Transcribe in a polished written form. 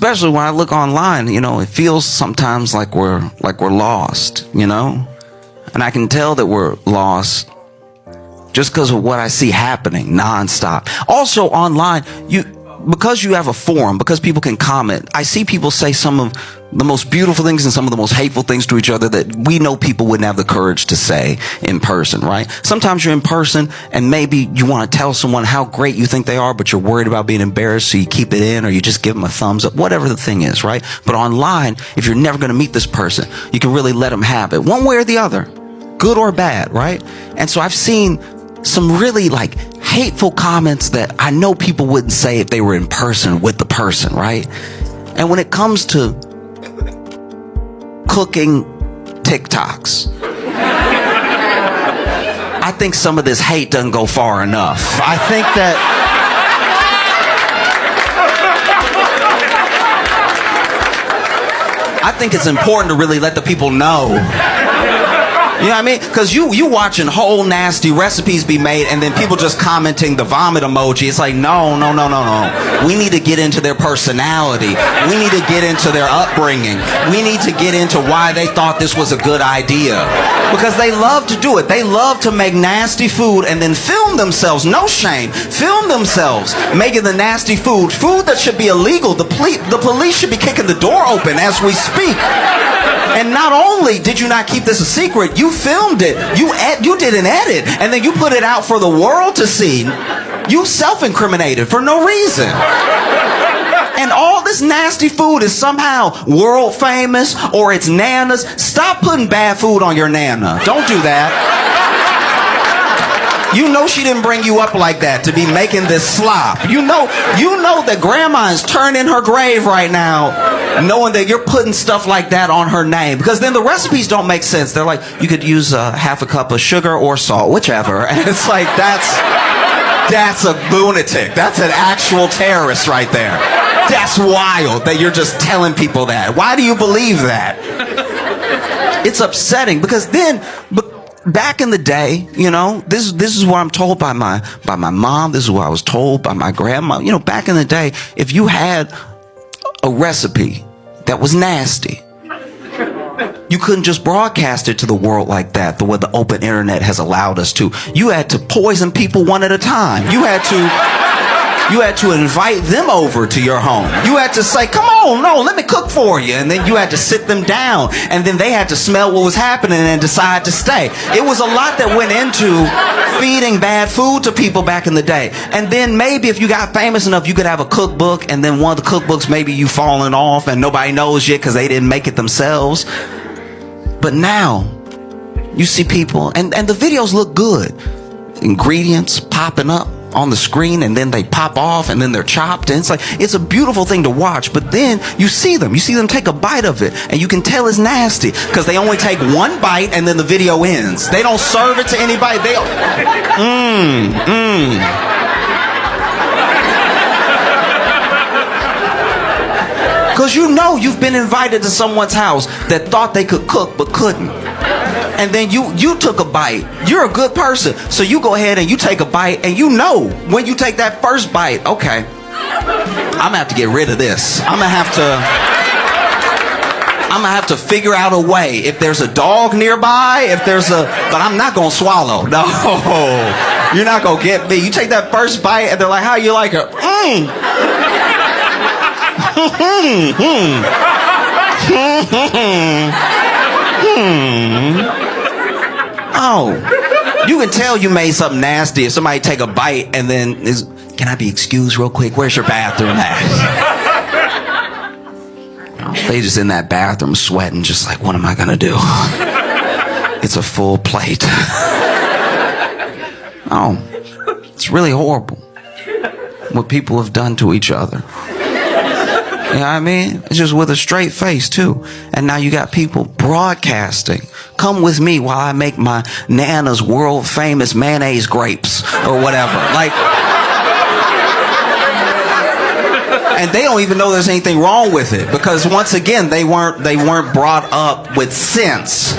especially when I look online, it feels sometimes like we're lost, and I can tell that we're lost just because of what I see happening nonstop. Also online, because you have a forum, because people can comment, I see people say some of the most beautiful things and some of the most hateful things to each other that we know people wouldn't have the courage to say in person, right? Sometimes you're in person and maybe you want to tell someone how great you think they are, but you're worried about being embarrassed, so you keep it in, or you just give them a thumbs up, whatever the thing is, right? But online, if you're never going to meet this person, you can really let them have it, one way or the other, good or bad, right? And so I've seen some really hateful comments that I know people wouldn't say if they were in person with the person, right? And when it comes to cooking Tik Toks, I think some of this hate doesn't go far enough. I think it's important to really let the people know. You know what I mean? Because you watching whole nasty recipes be made and then people just commenting the vomit emoji. It's like, no. We need to get into their personality. We need to get into their upbringing. We need to get into why they thought this was a good idea. Because they love to do it. They love to make nasty food and then film themselves. No shame. Film themselves making the nasty food that should be illegal. The police should be kicking the door open as we speak. And not only did you not keep this a secret, you filmed it. You did an edit, and then you put it out for the world to see. You self-incriminated for no reason. And all this nasty food is somehow world famous, or it's Nana's. Stop putting bad food on your Nana. Don't do that. You know she didn't bring you up like that to be making this slop. You know that grandma is turning her grave right now, knowing that you're putting stuff like that on her name. Because then the recipes don't make sense. They're like, you could use half a cup of sugar or salt, whichever. And it's like, that's a lunatic. That's an actual terrorist right there. That's wild that you're just telling people that. Why do you believe that? It's upsetting because then... Back in the day, this is what I'm told by my mom. This is what I was told by my grandma. Back in the day, if you had a recipe that was nasty, you couldn't just broadcast it to the world like that, the way the open internet has allowed us to. You had to poison people one at a time. You had to invite them over to your home. You had to say, come on, no, let me cook for you. And then you had to sit them down. And then they had to smell what was happening and decide to stay. It was a lot that went into feeding bad food to people back in the day. And then maybe if you got famous enough, you could have a cookbook. And then one of the cookbooks, maybe you falling off and nobody knows yet because they didn't make it themselves. But now, you see people, and the videos look good. Ingredients popping up on the screen, and then they pop off, and then they're chopped, and it's a beautiful thing to watch. But then you see them take a bite of it, and you can tell it's nasty because they only take one bite and then the video ends. They don't serve it to anybody. Because you've been invited to someone's house that thought they could cook but couldn't. And then you took a bite. You're a good person. So you go ahead and you take a bite, and when you take that first bite, okay, I'm gonna have to get rid of this. I'm gonna have to figure out a way. If there's a dog nearby, but I'm not gonna swallow. No, you're not gonna get me. You take that first bite, and they're like, how you like it? Oh, you can tell you made something nasty if somebody take a bite and then can I be excused real quick? Where's your bathroom at? They just in that bathroom sweating, just like, what am I gonna do? It's a full plate. Oh, it's really horrible what people have done to each other. You know what I mean? It's just with a straight face, too. And now you got people broadcasting. Come with me while I make my Nana's world famous mayonnaise grapes or whatever. And they don't even know there's anything wrong with it because once again, they weren't brought up with sense.